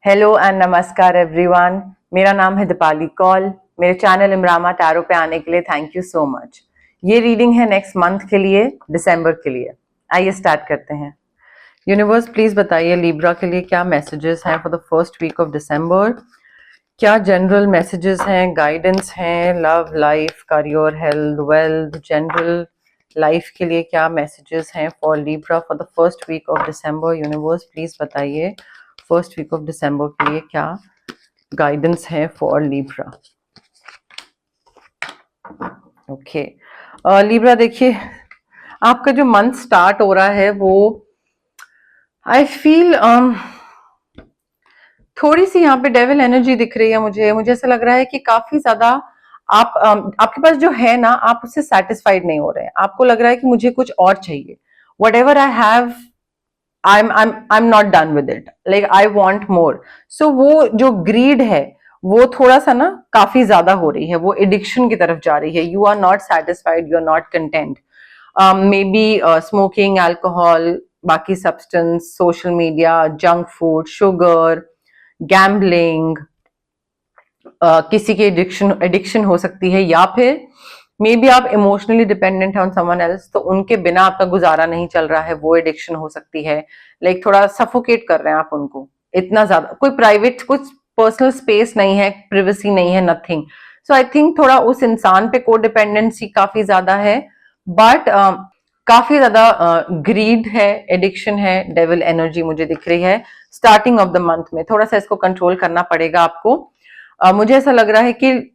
Hello and नमस्कार everyone. मेरा नाम है दीपाली कौल। मेरे चैनल इमरामा टैरो पे आने के लिए थैंक यू सो मच। ये रीडिंग है नेक्स्ट मंथ के लिए, दिसंबर के लिए। आइए स्टार्ट करते हैं। यूनिवर्स प्लीज बताइए लिब्रा के लिए क्या मैसेजेस हैं for the first week of December. क्या जनरल मैसेजेस हैं, गाइडेंस हैं, love, life, career, health, wealth, general life के लिए क्या मैसेजेस हैं for Libra for the first week of December. Universe please बताइए फर्स्ट वीक ऑफ दिसंबर के लिए क्या गाइडेंस है फॉर लिब्रा। ओके लिब्रा, देखिए आपका जो मंथ स्टार्ट हो रहा है वो आई फील थोड़ी सी यहाँ पे डेविल एनर्जी दिख रही है। मुझे ऐसा लग रहा है कि काफी ज्यादा आप आपके पास जो है ना, आप उससे सेटिस्फाइड नहीं हो रहे हैं। आपको लग रहा है कि मुझे कुछ और चाहिए। What ever I have, I'm not done with it. Like I want more. So वो जो greed है वो थोड़ा सा ना काफी ज्यादा हो रही है, वो एडिक्शन की तरफ जा रही है। You are not satisfied, you are not content. Maybe smoking, alcohol, बाकी substance, social media, junk food, sugar, gambling, किसी की एडिक्शन हो सकती है, या फिर मे बी आप इमोशनली डिपेंडेंट है ऑन समवन एल्स, तो उनके बिना आपका गुजारा नहीं चल रहा है, वो एडिक्शन हो सकती है। लाइक थोड़ा सफोकेट कर रहे हैं आप उनको, इतना ज्यादा कोई प्राइवेट, कुछ पर्सनल स्पेस नहीं है, प्रिवेसी नहीं है, नथिंग। सो आई थिंक थोड़ा उस इंसान पे को डिपेंडेंसी काफी ज्यादा है, बट काफी ज्यादा ग्रीड है, एडिक्शन है, डेविल एनर्जी मुझे दिख रही है स्टार्टिंग ऑफ द मंथ में। थोड़ा सा इसको कंट्रोल करना पड़ेगा आपको। मुझे ऐसा लग रहा है कि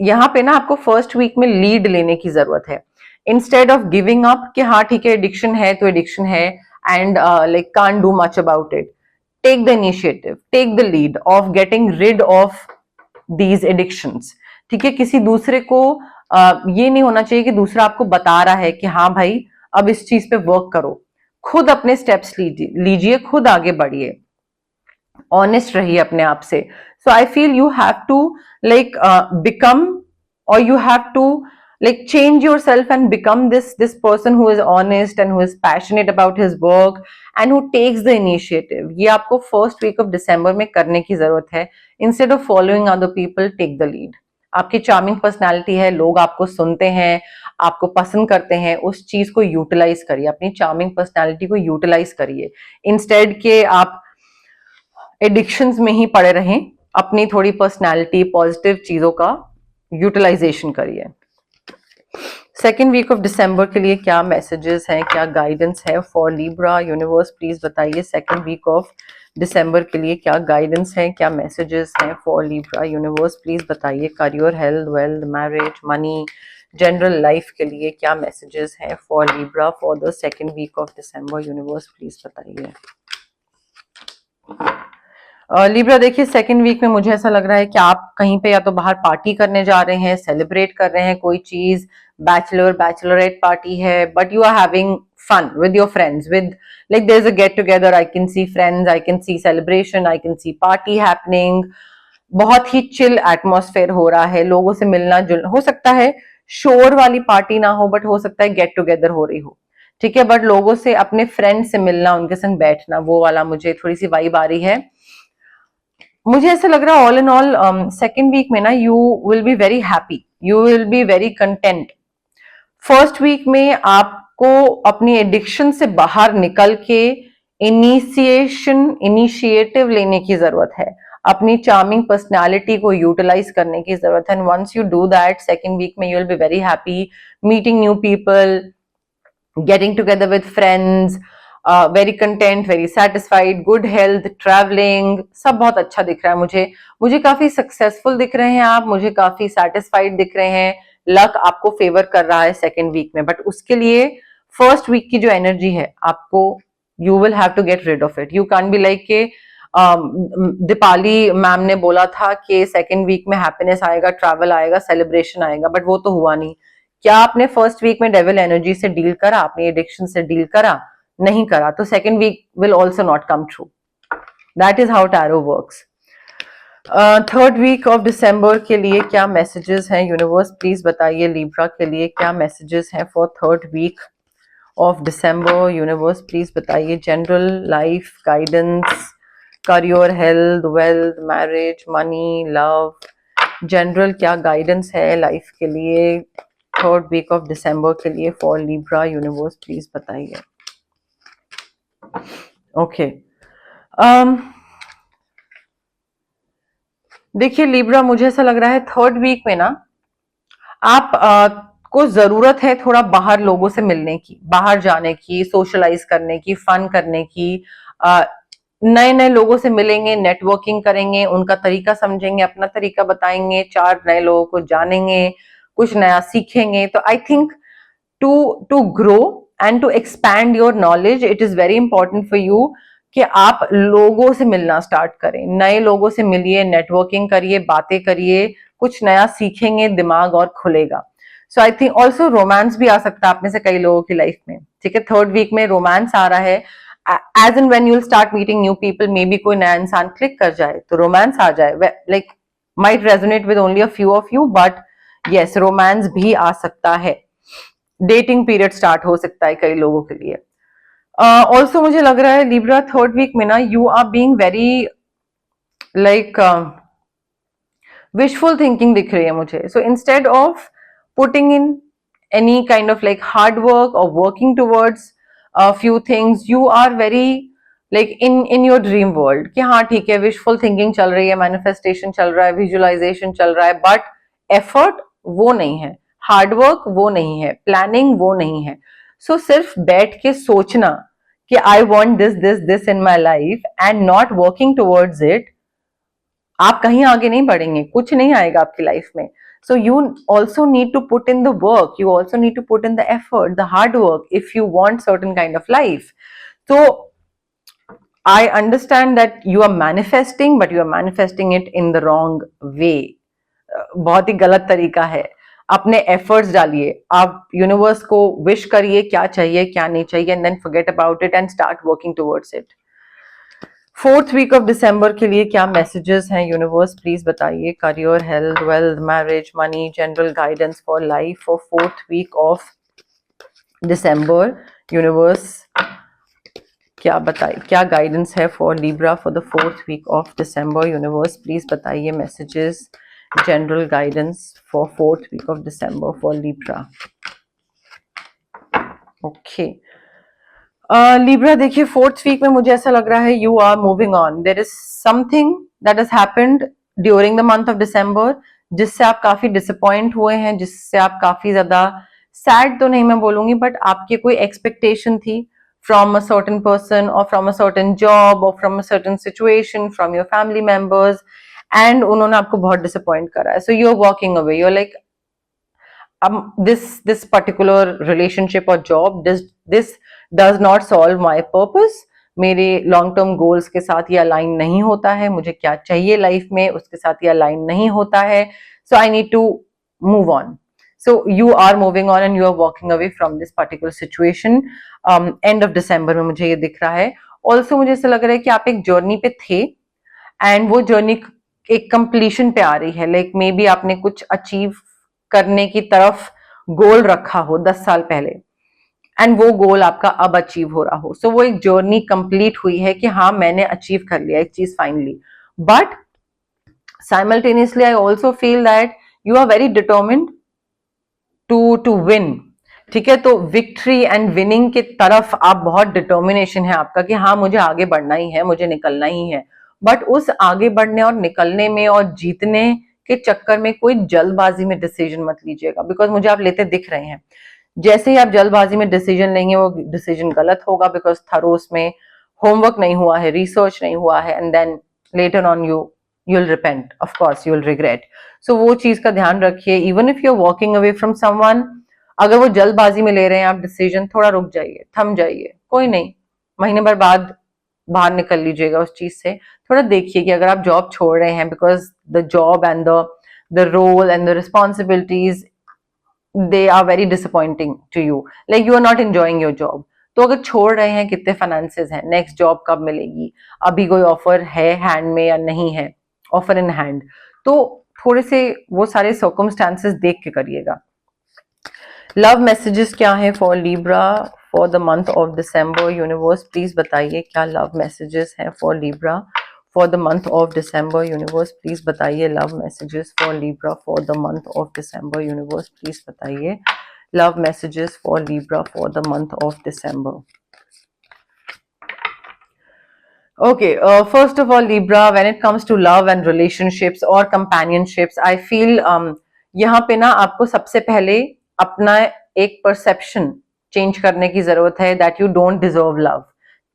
यहाँ पे ना आपको फर्स्ट वीक में लीड लेने की जरूरत है, इंस्टेड ऑफ गिविंग अप कि हाँ ठीक है एडिक्शन है तो एडिक्शन है and like can't do much about it. Take the initiative, take the lead of getting rid of these addictions. ठीक है, किसी दूसरे को ये नहीं होना चाहिए कि दूसरा आपको बता रहा है कि हाँ भाई अब इस चीज पे वर्क करो। खुद अपने स्टेप्स लीजिए, खुद आगे बढ़िए, ऑनेस्ट रहिए अपने आप से। So I feel you have to like become, or you have to like change yourself and become this person who is honest and who is passionate about his work and who takes the initiative. ये आपको first week of December में करने की जरूरत है। Instead of following other people, take the lead. आपकी charming personality है, लोग आपको सुनते हैं, आपको पसंद करते हैं, उस चीज को यूटिलाइज करिए, अपनी चार्मिंग पर्सनालिटी को यूटिलाइज करिए, इंस्टेड के आप एडिक्शंस में ही पड़े रहें। अपनी थोड़ी पर्सनालिटी, पॉजिटिव चीजों का यूटिलाइजेशन करिए। सेकेंड वीक ऑफ दिसंबर के लिए क्या मैसेजेस हैं, क्या गाइडेंस है फॉर लिब्रा। यूनिवर्स प्लीज बताइए सेकेंड वीक ऑफ दिसंबर के लिए क्या गाइडेंस है, क्या मैसेजेस हैं फॉर लिब्रा। यूनिवर्स प्लीज बताइए career, health, wealth, marriage, money, general life के लिए क्या मैसेजेस हैं for Libra for the second week of December. Universe please बताइए। लिब्रा, देखिए सेकेंड वीक में मुझे ऐसा लग रहा है कि आप कहीं पे या तो बाहर पार्टी करने जा रहे हैं, सेलिब्रेट कर रहे हैं कोई चीज, बैचलरेट पार्टी है, but you are having fun with your friends, with like there is a get together. I can see friends, I can see celebration, I can see party happening. बहुत ही chill atmosphere हो रहा है, लोगों से मिलना जुलना, हो सकता है शोर वाली पार्टी ना हो, बट हो सकता है गेट टुगेदर हो रही हो। ठीक है, बट लोगों से, अपने फ्रेंड से मिलना, उनके संग बैठना, वो वाला मुझे थोड़ी सी वाइब आ रही है। मुझे ऐसा लग रहा है all in all second week में ना you will be very happy, you will be very content. First week में आपको अपनी एडिक्शन से बाहर निकल के इनिशिएटिव लेने की जरूरत है, अपनी चार्मिंग पर्सनालिटी को यूटिलाइज करने की जरूरत है। And once you do that, second week में you will be very happy, meeting new people, getting together with friends, very content, very satisfied, good health, traveling, सब बहुत अच्छा दिख रहा है मुझे काफी सक्सेसफुल दिख रहे हैं आप, मुझे काफी सेटिस्फाइड दिख रहे हैं। लक आपको फेवर कर रहा है सेकेंड वीक में, बट उसके लिए फर्स्ट वीक की जो एनर्जी है आपको, you will have to get rid of it. You can be like के दीपाली मैम ने बोला था कि सेकेंड वीक में हैप्पीनेस आएगा, ट्रैवल आएगा, सेलिब्रेशन आएगा, बट वो तो हुआ नहीं। क्या आपने फर्स्ट वीक में डेविल एनर्जी से डील करा, अपनी एडिक्शन से डील करा? नहीं करा, तो second week will also not come true. That is how tarot works. Third week of December के लिए क्या मैसेजेस हैं यूनिवर्स प्लीज बताइए। लिब्रा के लिए क्या मैसेजेस हैं for third week of December. Universe please बताइए general life guidance, career, health, wealth, marriage, money, love, general क्या गाइडेंस है लाइफ के लिए थर्ड वीक ऑफ दिसंबर के लिए फॉर लिब्रा, यूनिवर्स प्लीज बताइए। ओके, देखिए लिब्रा, मुझे ऐसा लग रहा है थर्ड वीक में ना आप को जरूरत है थोड़ा बाहर लोगों से मिलने की, बाहर जाने की, सोशलाइज करने की, फन करने की, नए नए लोगों से मिलेंगे, नेटवर्किंग करेंगे, उनका तरीका समझेंगे, अपना तरीका बताएंगे, चार नए लोगों को जानेंगे, कुछ नया सीखेंगे। तो I think to grow and to expand your knowledge it is very important for you कि आप लोगों से मिलना स्टार्ट करें, नए लोगों से मिलिए, नेटवर्किंग करिए, बातें करिए, कुछ नया सीखेंगे, दिमाग और खुलेगा। सो आई थिंक ऑल्सो रोमांस भी आ सकता है आप में से कई लोगों की लाइफ में, ठीक है। थर्ड वीक में रोमांस आ रहा है, as and when you will start meeting new people, maybe कोई नया इंसान क्लिक कर जाए तो रोमांस आ जाए, like might resonate with only a few of you, but yes romance भी आ सकता है। डेटिंग पीरियड स्टार्ट हो सकता है कई लोगों के लिए। ऑल्सो मुझे लग रहा है लिब्रा थर्ड वीक में ना you are being very like wishful thinking दिख रही है मुझे। So instead of putting in any kind of like hard work or working towards a few things, you are very like in your dream world कि हाँ ठीक है, wishful thinking चल रही है, manifestation चल रहा है, visualization चल रहा है, but effort वो नहीं है, hard work वो नहीं है, planning वो नहीं है। so सिर्फ बैठ के सोचना कि I want this in my life and not working towards it, आप कहीं आगे नहीं बढ़ेंगे, कुछ नहीं आएगा आपकी लाइफ में। So you also need to put in the work, you also need to put in the effort, the hard work if you want certain kind of life. So I understand that you are manifesting, but you are manifesting it in the wrong way. बहुत ही गलत तरीका है। अपने efforts डालिए, आप universe को wish करिए क्या चाहिए क्या नहीं चाहिए, and then forget about it and start working towards it. Fourth week of December के लिए क्या मैसेजेस हैं यूनिवर्स प्लीज बताइए। Career, health, wealth, marriage, money, general guidance for life for fourth week of December. Universe क्या बताइए, क्या guidance है for Libra for the fourth week of December. Universe please बताइए messages, general guidance for fourth week of December for Libra. Okay Libra, देखिए fourth week में मुझे ऐसा लग रहा है you are moving on, there is something that has happened during the month of December जिससे आप काफी डिसअपॉइंट हुए हैं, जिससे आप काफी ज्यादा सैड तो नहीं मैं बोलूंगी, बट आपकी कोई एक्सपेक्टेशन थी फ्रॉम अ सर्टेन पर्सन और फ्रॉम अ सर्टेन जॉब और from a certain situation from your family members, and उन्होंने आपको बहुत डिसअपॉइंट करा है। So you are walking away, you are like this particular relationship or job, this does not solve my purpose, मेरे long term goals के साथ ये align नहीं होता है, मुझे क्या चाहिए लाइफ में उसके साथ ये अलाइन नहीं होता है, so I need to move on. So you are moving on and you are walking away from this particular situation. End of December में मुझे ये दिख रहा है। ऑल्सो मुझे ऐसा लग रहा है कि आप एक जर्नी पे थे एंड वो जर्नी एक कंप्लीशन पे आ रही है, लाइक मे बी आपने कुछ अचीव करने की तरफ गोल रखा हो 10 साल पहले एंड वो गोल आपका अब अचीव हो रहा हो। सो वो एक जर्नी कंप्लीट हुई है कि हाँ मैंने अचीव कर लिया एक चीज finally, but simultaneously I also feel that you are very determined to win, ठीक है। तो विक्ट्री एंड विनिंग की तरफ आप बहुत डिटर्मिनेशन है आपका कि हाँ मुझे आगे बढ़ना ही है, मुझे निकलना ही है, बट उस आगे बढ़ने और निकलने में और जीतने के चक्कर में कोई जल्दबाजी में डिसीजन मत लीजिएगा, बिकॉज मुझे आप लेते दिख रहे हैं। जैसे ही आप जल्दबाजी में डिसीजन लेंगे वो डिसीजन गलत होगा, बिकॉज थरो उसमें होमवर्क नहीं हुआ है, रिसर्च नहीं हुआ है, and then later on you will repent, of course you will regret. So वो चीज का ध्यान रखिए। Even if you are walking away from someone, अगर वो जल्दबाजी में ले रहे हैं आप डिसीजन, थोड़ा रुक जाइए, थम जाइए, कोई नहीं, महीने भर बाद बाहर निकल लीजिएगा उस चीज से। थोड़ा देखिए कि अगर आप जॉब छोड़ रहे हैं because the job and the role and the responsibilities they are very disappointing to you, like you are not enjoying your job, तो अगर छोड़ रहे हैं कितने फाइनेंसेस हैं, नेक्स्ट जॉब कब मिलेगी, अभी कोई ऑफर है हैंड में या नहीं है, ऑफर इन हैंड, तो थोड़े से वो सारे सर्कमस्टांसेस देख के करिएगा। लव मैसेजेस क्या है for Libra for the month of December. Universe please बताइए क्या लव मैसेजेस हैं for Libra for the month of December. Universe please बताइए love messages for Libra for the month of December. Universe please बताइए love messages for Libra for the month of December. Okay, first of all Libra, when it comes to love and relationships or companionships, I feel यहाँ पे ना आपको सबसे पहले अपना एक perception change करने की जरूरत है that you don't deserve love.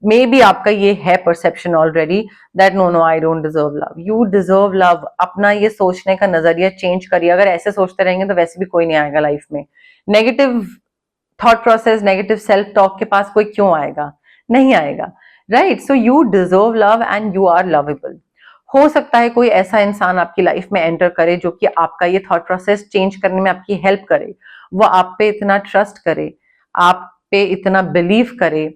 Maybe आपका ये है perception already that no no I don't deserve love, you deserve love. अपना ये सोचने का नजरिया चेंज करिए. अगर ऐसे सोचते रहेंगे तो वैसे भी कोई नहीं आएगा लाइफ में. Negative thought process, negative self talk के पास कोई क्यों आएगा? नहीं आएगा, right? So you deserve love and you are lovable. हो सकता है कोई ऐसा इंसान आपकी लाइफ में एंटर करे जो कि आपका ये थॉट प्रोसेस चेंज करने में आपकी हेल्प करे. वो आप पे इतना ट्रस्ट करे, आप पे इतना बिलीव करे,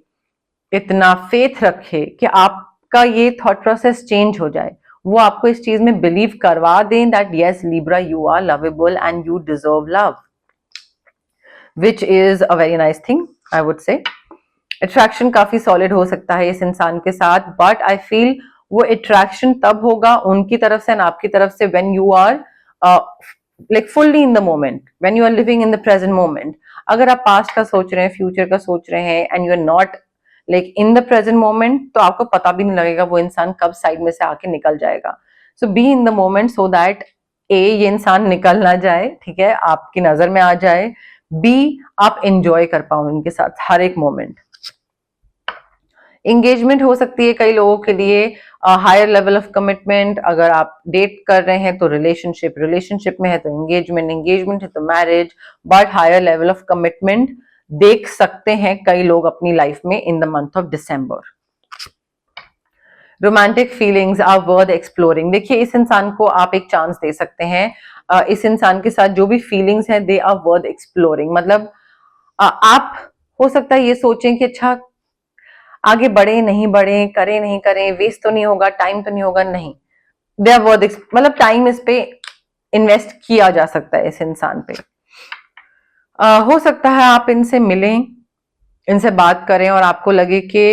इतना फेथ रखे कि आपका ये थॉट प्रोसेस चेंज हो जाए. वो आपको इस चीज में बिलीव करवा दें that yes Libra you are lovable and you deserve love, which is a very nice thing I would say. Attraction काफी सॉलिड हो सकता है इस इंसान के साथ, बट आई फील वो अट्रैक्शन तब होगा उनकी तरफ से एंड आपकी तरफ से when you are like fully in the moment, when you are living in the present moment. अगर आप पास्ट का सोच रहे हैं, फ्यूचर का सोच रहे हैं and you are not like in the present moment, तो आपको पता भी नहीं लगेगा वो इंसान कब साइड में से आके निकल जाएगा. So be in the moment so that ये इंसान निकल ना जाए, ठीक है, आपकी नजर में आ जाए. बी आप एंजॉय कर पाओ इनके साथ हर एक मोमेंट. एंगेजमेंट हो सकती है कई लोगों के लिए, हायर लेवल ऑफ कमिटमेंट. अगर आप डेट कर रहे हैं तो रिलेशनशिप, रिलेशनशिप में है तो एंगेजमेंट, एंगेजमेंट है तो marriage, but higher level of commitment देख सकते हैं कई लोग अपनी लाइफ में in the month of December. Romantic feelings are worth exploring. देखिए इस इंसान को आप एक चांस दे सकते हैं. इस इंसान के साथ जो भी फीलिंग्स हैं दे आर वर्थ एक्सप्लोरिंग. मतलब आप हो सकता है ये सोचें कि अच्छा आगे बढ़े नहीं बढ़े, करें नहीं करें, वेस्ट तो नहीं होगा, टाइम तो नहीं होगा. नहीं, दे आर वर्थ, मतलब टाइम इस पे इन्वेस्ट किया जा सकता है इस इंसान पे. हो सकता है आप इनसे मिलें, इनसे बात करें और आपको लगे कि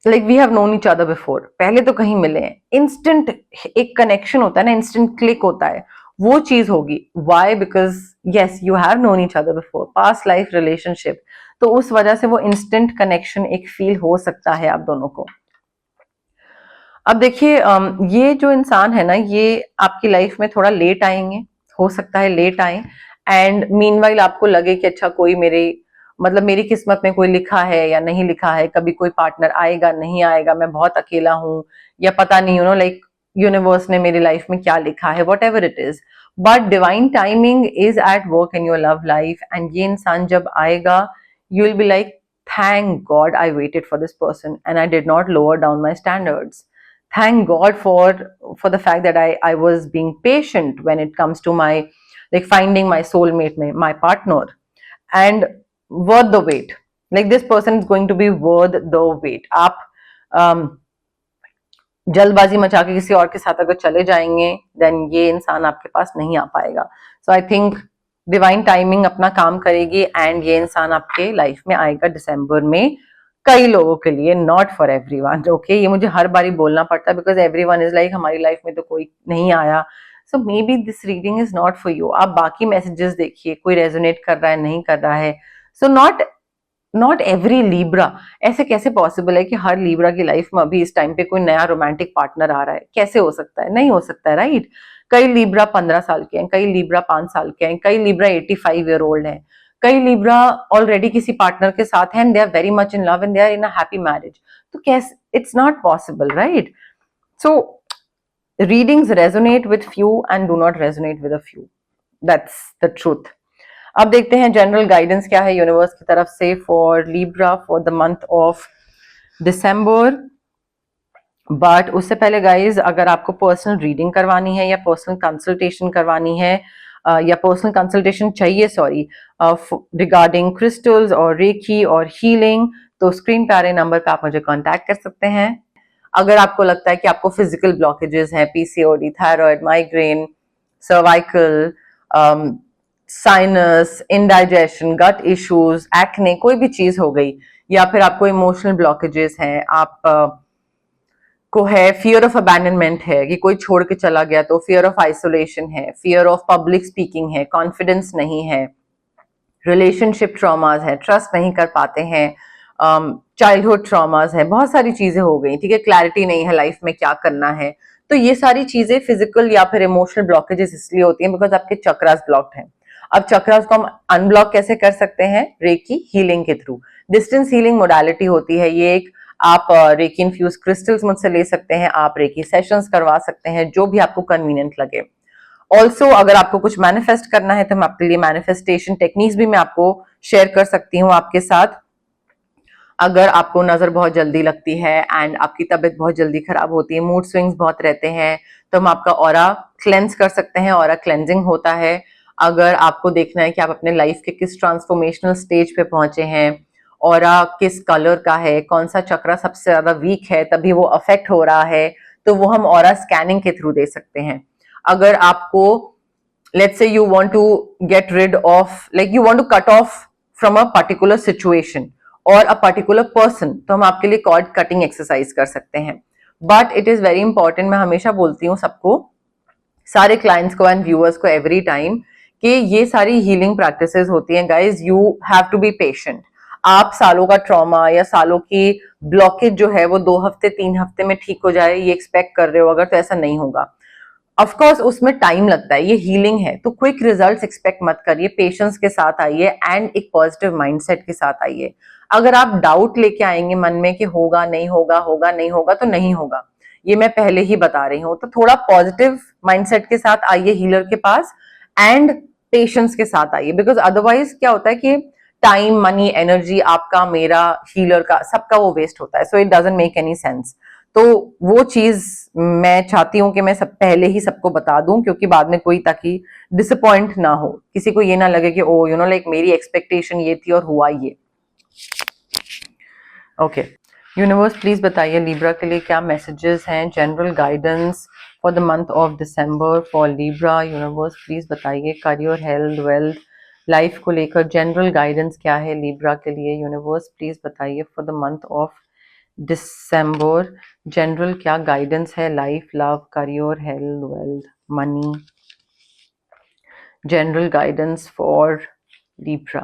like we have known each other before. पहले तो कहीं मिले हैं, इंस्टेंट एक कनेक्शन होता है ना, इंस्टेंट क्लिक होता है, वो चीज होगी. Why? Because yes you have known each other before, past life relationship, तो उस वजह से वो इंस्टेंट कनेक्शन एक फील हो सकता है आप दोनों को. अब देखिए ये जो इंसान है ना, ये आपकी लाइफ में थोड़ा लेट आएंगे, हो सकता है लेट आए. एंड मीनवाइल आपको लगे कि अच्छा कोई मेरी किस्मत में कोई लिखा है या नहीं लिखा है, कभी कोई पार्टनर आएगा नहीं आएगा, मैं बहुत अकेला हूं, या पता नहीं, यू नो लाइक यूनिवर्स ने मेरी लाइफ में क्या लिखा है, what ever it is. But divine timing is at work in your love life. And ये इंसान जब आएगा you will be like, thank God I waited for this person and I did not lower down my standards. Thank God for the fact that I was being patient when it comes to my like finding my soulmate, my partner, and worth the wait. Like this person is going to be worth the wait. आप जल्दबाजी मचा के किसी और के साथ अगर चले जाएंगे देन ये इंसान आपके पास नहीं आ पाएगा. सो आई थिंक डिवाइन टाइमिंग अपना काम करेगी एंड ये इंसान आपके लाइफ में आएगा दिसंबर में, कई लोगों के लिए, नॉट फॉर एवरीवन. ओके, ये मुझे हर बारी बोलना पड़ता है बिकॉज एवरीवन इज लाइक हमारी लाइफ में तो कोई नहीं आया. So maybe this reading is not for you. आप बाकी मैसेजेस देखिए, कोई रेजोनेट कर रहा है नहीं कर रहा है. So not every Libra. ऐसे कैसे पॉसिबल है कि हर लीब्रा की लाइफ में अभी इस टाइम पे कोई नया रोमांटिक पार्टनर आ रहा है? कैसे हो सकता है? नहीं हो सकता है, राइट? कई लीब्रा 15 साल के हैं, कई लीब्रा 5 साल के हैं, कई लीब्रा 85 ईयर ओल्ड हैं, कई लीब्रा ऑलरेडी किसी पार्टनर के साथ हैं and they are very much in love and they are in a happy marriage. तो कैसे? It's not possible, right? So readings resonate with few and do not resonate with a few. That's the truth. अब देखते हैं general guidance क्या है universe की तरफ से for Libra for the month of December. But उससे पहले गाइज, अगर आपको पर्सनल रीडिंग करवानी है या पर्सनल कंसल्टेशन करवानी है या पर्सनल कंसल्टेशन चाहिए रिगार्डिंग क्रिस्टल्स और रेकी और हीलिंग, तो स्क्रीन पे आ रहे नंबर पे आप मुझे कांटेक्ट कर सकते हैं. अगर आपको लगता है कि आपको फिजिकल ब्लॉकेजेस हैं, PCOD, thyroid, migraine, cervical, sinus, indigestion, gut issues, acne, कोई भी चीज हो गई, या फिर आपको इमोशनल ब्लॉकेजेस हैं, आप को है, फियर ऑफ अबैंडनमेंट है कि कोई छोड़ के चला गया, तो फियर ऑफ आइसोलेशन है, फियर ऑफ पब्लिक स्पीकिंग है, कॉन्फिडेंस नहीं है, रिलेशनशिप ट्रॉमाज है, ट्रस्ट नहीं कर पाते हैं, चाइल्डहुड ट्रॉमाज है, बहुत सारी चीजें हो गई, ठीक है, क्लैरिटी नहीं है लाइफ में क्या करना है। तो ये सारी चीजें फिजिकल या फिर इमोशनल ब्लॉकेजेस इसलिए होती हैं बिकॉज आपके चक्रास ब्लॉक्ड हैं। अब चक्रास को हम अनब्लॉक कैसे कर सकते हैं? रेकी हीलिंग के थ्रू। डिस्टेंस हीलिंग मोडालिटी होती है ये एक। आप रेकी इन्फ्यूज क्रिस्टल्स मुझसे ले सकते हैं, आप रेकी सेशंस करवा सकते हैं, जो भी आपको कन्वीनियंट लगे। ऑल्सो अगर आपको कुछ मैनिफेस्ट करना है तो मैं आपके लिए मैनिफेस्टेशन टेक्निक्स भी मैं आपको शेयर कर सकती हूँ आपके साथ। अगर आपको नजर बहुत जल्दी लगती है एंड आपकी तबीयत बहुत जल्दी खराब होती है, मूड स्विंग्स बहुत रहते हैं, तो हम आपका ऑरा क्लेंस कर सकते हैं, ऑरा क्लेंजिंग होता है। अगर आपको देखना है कि आप अपने लाइफ के किस ट्रांसफॉर्मेशनल स्टेज पे पहुंचे हैं, ऑरा किस कलर का है, कौन सा चक्रा सबसे ज्यादा वीक है तभी वो अफेक्ट हो रहा है, तो वो हम ऑरा स्कैनिंग के थ्रू दे सकते हैं। अगर आपको let's say you want to get rid of, like you want to cut off from a particular situation or a particular person, तो हम आपके लिए कॉर्ड कटिंग एक्सरसाइज कर सकते हैं। But it is very important, मैं हमेशा बोलती हूँ सबको, सारे क्लाइंट्स को एंड व्यूअर्स को एवरी टाइम, कि ये सारी हीलिंग प्रैक्टिसेस होती हैं guys, you have to be patient. आप सालों का ट्रॉमा या सालों की ब्लॉकेज जो है वो 2 हफ्ते 3 हफ्ते में ठीक हो जाए ये एक्सपेक्ट कर रहे हो अगर, तो ऐसा नहीं होगा। ऑफ कोर्स उसमें टाइम लगता है, ये हीलिंग है, तो क्विक रिजल्ट्स एक्सपेक्ट मत करिए, पेशेंस के साथ आइए एंड एक पॉजिटिव माइंडसेट के साथ आइए। अगर आप डाउट लेके आएंगे मन में कि होगा नहीं होगा, होगा नहीं होगा, तो नहीं होगा, ये मैं पहले ही बता रही हूँ। तो थोड़ा पॉजिटिव माइंडसेट के साथ आइए हीलर के पास एंड पेशेंस के साथ आइए, बिकॉज अदरवाइज क्या होता है कि टाइम, मनी, एनर्जी आपका, मेरा, हीलर का, सबका वो वेस्ट होता है। So it doesn't make any sense. तो वो चीज मैं चाहती हूँ कि मैं सब पहले ही सबको बता दूं, क्योंकि बाद में कोई, ताकि डिसअपॉइंट ना हो, किसी को ये ना लगे कि ओ यू नो लाइक मेरी एक्सपेक्टेशन ये थी और हुआ ये। ओके, यूनिवर्स प्लीज बताइए लिब्रा के लिए क्या मैसेजेस हैं, general guidance for the month of December for Libra. Universe please बताइए करियर, हेल्थ, वेल्थ, लाइफ को लेकर जनरल गाइडेंस क्या है लिब्रा के लिए। यूनिवर्स प्लीज बताइए for the month of December general क्या गाइडेंस है, life, love, career, health, wealth, money, general guidance for Libra.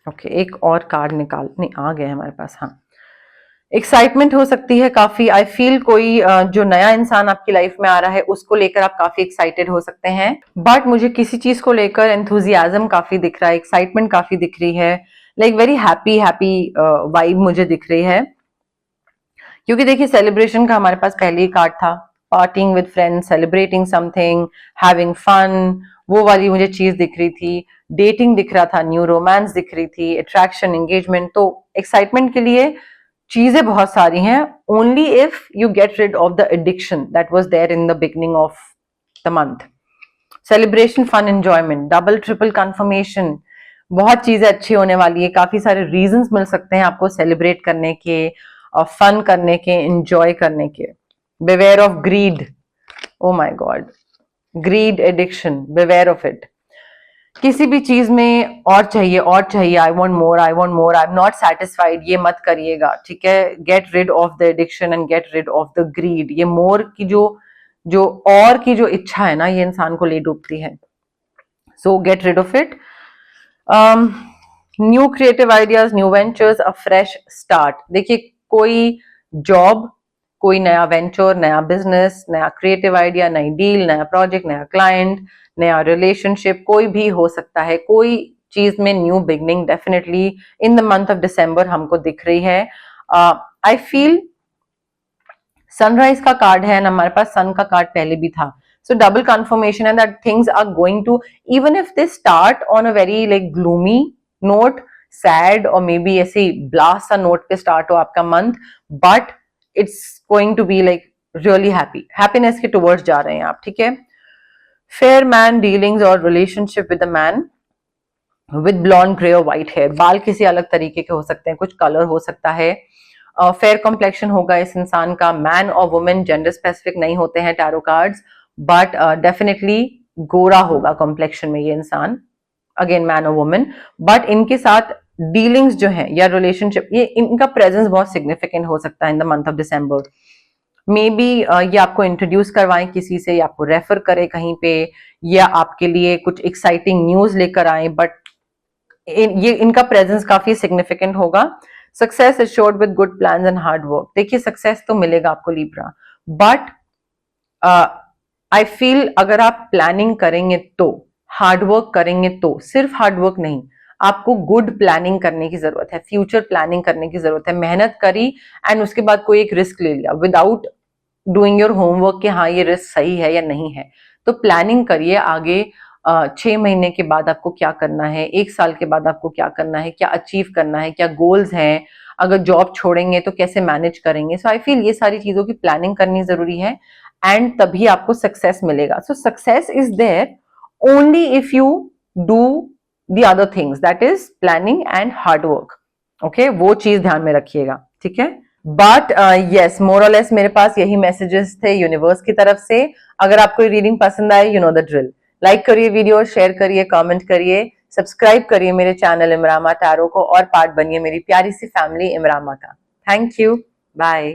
Okay, एक और कार्ड निकाल, नहीं आ गया हमारे पास। हाँ, एक्साइटमेंट हो सकती है काफी, आई फील कोई जो नया इंसान आपकी लाइफ में आ रहा है उसको लेकर आप काफी एक्साइटेड हो सकते हैं, बट मुझे किसी चीज को लेकर एंथुजियाज्म काफी दिख रहा है, एक्साइटमेंट काफी दिख रही है, like very happy happy vibe मुझे दिख रही है। क्योंकि देखिए सेलिब्रेशन का हमारे पास पहले ही कार्ड था, parting with friends, celebrating something, having fun, वो वाली मुझे चीज दिख रही थी। डेटिंग दिख रहा था, न्यू रोमांस दिख रही थी, अट्रैक्शन, एंगेजमेंट। तो एक्साइटमेंट के लिए चीजें बहुत सारी हैं, only if you get rid of the addiction that was there in the beginning of the month. Celebration, fun, enjoyment, double triple confirmation, बहुत चीजें अच्छी होने वाली है, काफी सारे रीजंस मिल सकते हैं आपको सेलिब्रेट करने के और फन करने के, एंजॉय करने के। Beware of greed, oh my God, greed, addiction, beware of it. किसी भी चीज में और चाहिए और चाहिए, I want more, I want more, I am not satisfied, ये मत करिएगा, ठीक है। Get rid of the addiction and get rid of the greed. ये मोर की जो और की जो इच्छा है ना, ये इंसान को ले डूबती है। So get rid of it. New creative ideas, new ventures, a fresh start. देखिए कोई जॉब, कोई नया वेंचर, नया बिजनेस, नया क्रिएटिव आइडिया, नई डील, नया प्रोजेक्ट, नया क्लाइंट, नया रिलेशनशिप, कोई भी हो सकता है, कोई चीज में new beginning definitely in the month of December हमको दिख रही है। आई फील सनराइज का कार्ड है ना, हमारे पास सन का कार्ड पहले भी था, so double confirmation and that things are going to, even if they start on a very like gloomy note, sad or maybe ऐसे blast सा note पे start हो आपका month, but it's going to be like really happy, happiness के towards जा रहे हैं आप, ठीक है। fair man dealings और relationship with a man with blonde, gray और white hair, बाल किसी अलग तरीके के हो सकते हैं, कुछ कलर हो सकता है, फेयर कॉम्प्लेक्शन होगा इस इंसान का, मैन और वुमेन जेंडर स्पेसिफिक नहीं होते हैं टैरो कार्ड्स, बट डेफिनेटली गोरा होगा कॉम्प्लेक्शन में ये इंसान, अगेन मैन और वुमेन, बट इनके साथ डीलिंग्स जो है या रिलेशनशिप, ये इनका प्रेजेंस बहुत सिग्निफिकेंट हो सकता है इन the month of December. May be ये आपको इंट्रोड्यूस करवाएं किसी से, या आपको रेफर करे कहीं पे, या आपके लिए कुछ एक्साइटिंग न्यूज लेकर आए, बट ये इनका प्रेजेंस काफी सिग्निफिकेंट होगा। Success is assured with good plans and hard work. देखिए सक्सेस तो मिलेगा आपको लिब्रा, बट आई फील अगर आप प्लानिंग करेंगे तो, हार्ड वर्क करेंगे तो, सिर्फ हार्ड वर्क नहीं, आपको गुड प्लानिंग करने की जरूरत है, फ्यूचर प्लानिंग करने की जरूरत है। मेहनत करी एंड उसके बाद कोई एक रिस्क ले लिया विदाउट डूइंग योर होमवर्क कि हाँ ये रिस्क सही है या नहीं है। तो प्लानिंग करिए आगे 6 महीने के बाद आपको क्या करना है, 1 साल के बाद आपको क्या करना है, क्या अचीव करना है, क्या गोल्स हैं, अगर जॉब छोड़ेंगे तो कैसे मैनेज करेंगे। सो आई फील ये सारी चीजों की प्लानिंग करनी जरूरी है, एंड तभी आपको सक्सेस मिलेगा। So success is there only if you do the other things, that is planning and hard work. Okay, वो चीज ध्यान में रखिएगा, ठीक है। बट यस, मोर और लेस मेरे पास यही मैसेजेस थे यूनिवर्स की तरफ से। अगर आपको रीडिंग पसंद आए, you know the drill, like करिए वीडियो, शेयर करिए, कमेंट करिए, सब्सक्राइब करिए मेरे चैनल इमरामा टैरो को, और पार्ट बनिए मेरी प्यारी सी फैमिली इमरामा का। Thank you, bye.